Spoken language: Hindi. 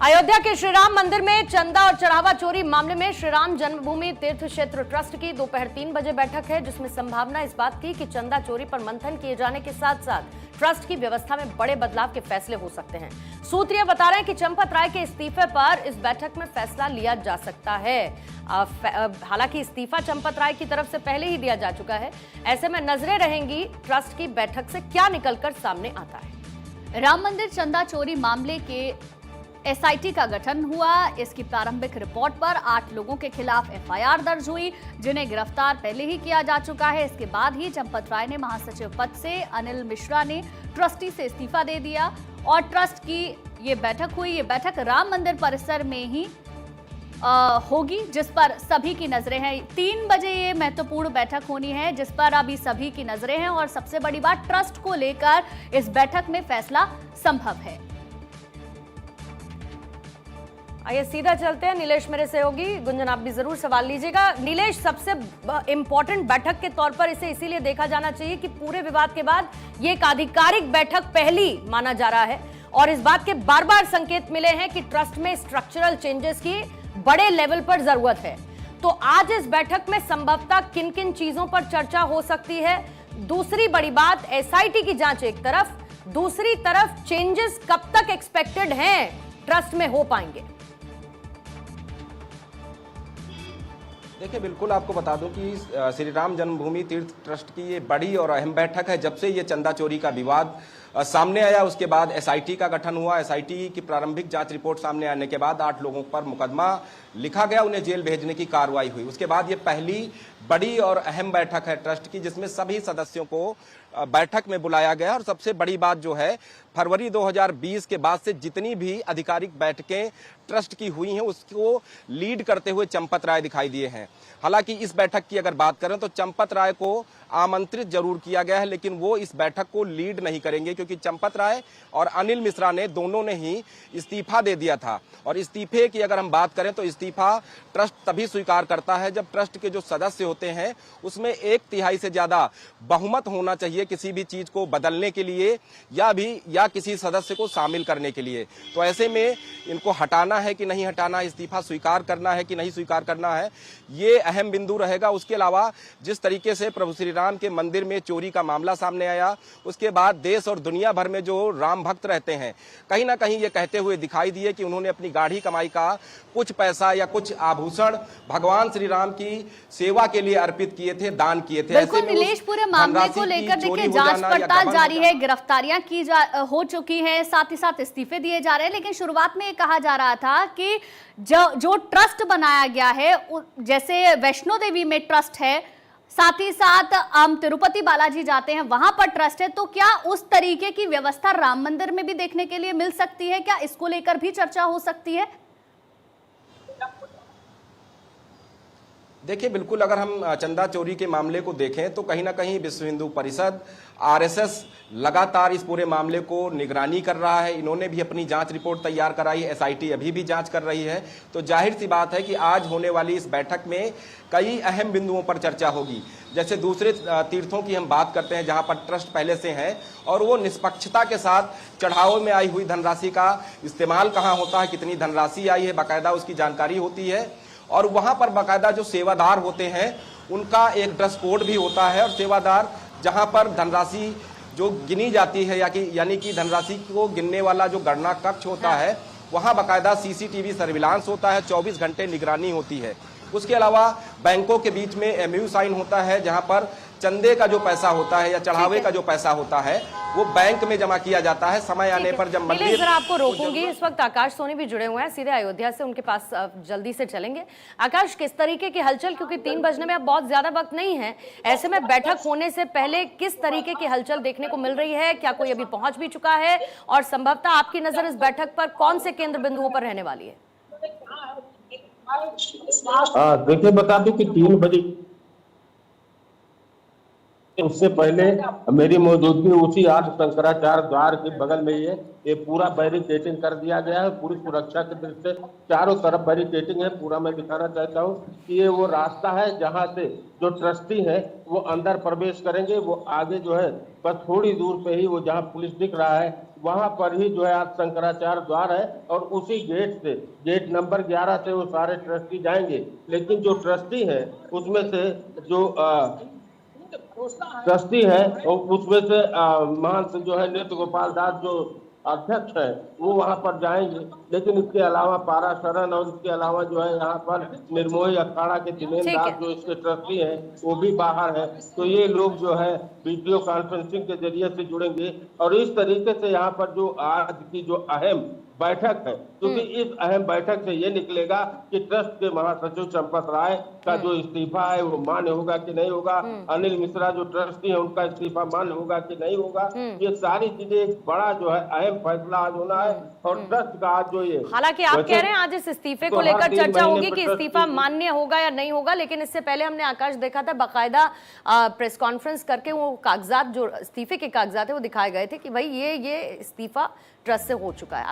अयोध्या के श्री राम मंदिर में चंदा और चढ़ावा चोरी मामले में श्री राम जन्मभूमि तीर्थ क्षेत्र ट्रस्ट की दोपहर 3 बजे बैठक है, जिसमें संभावना इस बात की कि चंदा चोरी पर मंथन किए जाने के साथ साथ ट्रस्ट की व्यवस्था में बड़े बदलाव के फैसले हो सकते हैं। सूत्र ये बता रहे हैं कि चंपत राय के इस्तीफे पर इस बैठक में फैसला लिया जा सकता है। हालांकि इस्तीफा चंपत राय की तरफ से पहले ही दिया जा चुका है। ऐसे में नजरें रहेंगी ट्रस्ट की बैठक से क्या निकलकर सामने आता है। राम मंदिर चंदा चोरी मामले के एसआईटी का गठन हुआ। इसकी प्रारंभिक रिपोर्ट पर 8 लोगों के खिलाफ एफआईआर दर्ज हुई, जिन्हें गिरफ्तार पहले ही किया जा चुका है। इसके बाद ही चंपत राय ने महासचिव पद से, अनिल मिश्रा ने ट्रस्टी से इस्तीफा दे दिया और ट्रस्ट की ये बैठक हुई। ये बैठक राम मंदिर परिसर में ही होगी, जिस पर सभी की नजरें हैं। 3 बजे ये महत्वपूर्ण बैठक होनी है, जिस पर अभी सभी की नजरें हैं और सबसे बड़ी बात, ट्रस्ट को लेकर इस बैठक में फैसला संभव है। आइए सीधा चलते हैं, नीलेश मेरे सहयोगी। गुंजन आप भी जरूर सवाल लीजिएगा। नीलेश, सबसे इंपॉर्टेंट बैठक के तौर पर इसे इसीलिए देखा जाना चाहिए कि पूरे विवाद के बाद ये एक आधिकारिक बैठक पहली माना जा रहा है और इस बात के बार बार संकेत मिले हैं कि ट्रस्ट में स्ट्रक्चरल चेंजेस की बड़े लेवल पर जरूरत है। तो आज इस बैठक में संभवतः किन किन चीजों पर चर्चा हो सकती है? दूसरी बड़ी बात, एसआईटी की जांच एक तरफ, दूसरी तरफ चेंजेस कब तक एक्सपेक्टेड हैं ट्रस्ट में हो पाएंगे? देखिए, बिल्कुल आपको बता दूं कि श्री राम जन्मभूमि तीर्थ ट्रस्ट की ये बड़ी और अहम बैठक है। जब से ये चंदा चोरी का विवाद सामने आया, उसके बाद एसआईटी का गठन हुआ। एसआईटी की प्रारंभिक जांच रिपोर्ट सामने आने के बाद 8 लोगों पर मुकदमा लिखा गया, उन्हें जेल भेजने की कार्रवाई हुई। उसके बाद ये पहली बड़ी और अहम बैठक है ट्रस्ट की, जिसमें सभी सदस्यों को बैठक में बुलाया गया। और सबसे बड़ी बात जो है, फरवरी 2020 के बाद से जितनी भी आधिकारिक बैठकें ट्रस्ट की हुई हैं, उसको लीड करते हुए चंपत राय दिखाई दिए हैं। हालांकि इस बैठक की अगर बात करें तो चंपत राय को आमंत्रित जरूर किया गया है, लेकिन वो इस बैठक को लीड नहीं करेंगे, क्योंकि चंपत राय और अनिल मिश्रा ने दोनों ने ही इस्तीफा दे दिया था। और इस्तीफे की अगर हम बात करें तो इस्तीफा ट्रस्ट तभी स्वीकार करता है जब ट्रस्ट के जो सदस्य होते हैं उसमें 1/3 से ज्यादा बहुमत होना चाहिए किसी भी चीज को बदलने के लिए या किसी सदस्य को शामिल करने के लिए। तो ऐसे में इनको हटाना है कि नहीं हटाना, इस्तीफा स्वीकार करना है कि नहीं स्वीकार करना है, ये अहम बिंदु रहेगा। उसके अलावा जिस तरीके से प्रभु श्री राम के मंदिर में चोरी का मामला सामने आया, उसके बाद देश और दुनिया भर में जो राम भक्त रहते हैं, कहीं ना कहीं ये कहते हुए दिखाई दिए कि उन्होंने अपनी गाढ़ी कमाई का कुछ पैसा या कुछ आभूषण भगवान श्री राम की सेवा के लिए अर्पित किए थे, दान किए थे। बिल्कुल नीलेश, पूरे मामले को लेकर देखिए जांच पड़ताल जारी है, गिरफ्तारियां हो चुकी है, साथ ही साथ इस्तीफे दिए जा रहे हैं। लेकिन शुरुआत में कहा जा रहा था कि जो ट्रस्ट बनाया गया है, जैसे वैष्णो देवी में ट्रस्ट है, साथ ही साथ हम तिरुपति बालाजी जाते हैं, वहां पर ट्रस्ट है, तो क्या उस तरीके की व्यवस्था राम मंदिर में भी देखने के लिए मिल सकती है? क्या इसको लेकर भी चर्चा हो सकती है? देखिए, बिल्कुल अगर हम चंदा चोरी के मामले को देखें तो कहीं ना कहीं विश्व हिंदू परिषद, आरएसएस लगातार इस पूरे मामले को निगरानी कर रहा है। इन्होंने भी अपनी जांच रिपोर्ट तैयार कराई, एसआईटी अभी भी जांच कर रही है। तो जाहिर सी बात है कि आज होने वाली इस बैठक में कई अहम बिंदुओं पर चर्चा होगी। जैसे दूसरे तीर्थों की हम बात करते हैं जहां पर ट्रस्ट पहले से है, और वो निष्पक्षता के साथ चढ़ावों में आई हुई धनराशि का इस्तेमाल कहाँ होता है, कितनी धनराशि आई है, बाकायदा उसकी जानकारी होती है। और वहां पर बाकायदा जो सेवादार होते हैं उनका एक ड्रेस कोड भी होता है, और सेवादार जहां पर धनराशि जो गिनी जाती है यानी कि धनराशि को गिनने वाला जो गणना कक्ष होता है, वहां बाकायदा सीसीटीवी सर्विलांस होता है, 24 घंटे निगरानी होती है। उसके अलावा बैंकों के बीच में एमयू साइन होता है, जहां पर चंदे का जो पैसा होता है या चढ़ावे का जो पैसा होता है वो बैंक में जमा किया जाता है। समय आने पर जब मंदिर, जरा आपको रोकूंगी, इस वक्त आकाश सोनी भी जुड़े हुए हैं सीधे अयोध्या से, उनके पास जल्दी से चलेंगे। आकाश, किस तरीके की हलचल, क्योंकि 3 बजने में अब बहुत ज्यादा वक्त नहीं है, ऐसे में बैठक होने से पहले किस तरीके की हलचल देखने को मिल रही है? क्या कोई अभी पहुंच भी चुका है और संभवतः आपकी नजर इस बैठक पर कौन से केंद्र बिंदुओं पर रहने वाली है? देखिए, बता दूं कि 3 बजे उससे पहले मेरी मौजूदगी उसी 8 शंकराचार्य द्वार के बगल में ये पूरा बैरिकेडिंग कर दिया गया है। पूरी सुरक्षा के दृष्टि से चारों तरफ बैरिकेडिंग है। पूरा मैं दिखाना चाहता हूँ कि ये वो रास्ता है जहाँ से जो ट्रस्टी है वो अंदर प्रवेश करेंगे। वो आगे जो है बस थोड़ी दूर पे ही वो जहाँ पुलिस दिख रहा है वहां पर ही जो है आज शंकराचार्य द्वार है और उसी गेट से, गेट नंबर 11 से वो सारे ट्रस्टी जाएंगे। लेकिन जो ट्रस्टी है उसमें से जो ट्रस्टी है उसमें से महंत जो है नृत्य गोपाल दास जो अध्यक्ष है वो वहां पर जाएंगे। लेकिन इसके अलावा पारा शरण और इसके अलावा जो है यहाँ पर निर्मोही अखाड़ा के दिनेश ठीक दास है। जो इसके ट्रस्टी हैं वो भी बाहर है। तो ये लोग जो है वीडियो कॉन्फ्रेंसिंग के जरिए से जुड़ेंगे और इस तरीके से यहाँ पर जो आज की जो अहम बैठक है, क्योंकि इस अहम बैठक से ये निकलेगा कि ट्रस्ट के महासचिव चंपत राय का जो इस्तीफा है वो मान्य होगा कि नहीं होगा, अनिल मिश्रा जो ट्रस्टी है उनका इस्तीफा मान्य होगा कि नहीं होगा। ये सारी चीजें एक बड़ा जो है अहम फैसला आज होना है और ट्रस्ट का आज जो ये, हालांकि आप कह रहे हैं आज इस इस्तीफे को लेकर चर्चा होगी कि इस्तीफा मान्य होगा या नहीं होगा, लेकिन इससे पहले हमने आकाश देखा था बाकायदा प्रेस कॉन्फ्रेंस करके वो कागजात जो इस्तीफे के कागजात है वो दिखाए गए थे कि भाई ये इस्तीफा ट्रस्ट से हो चुका है।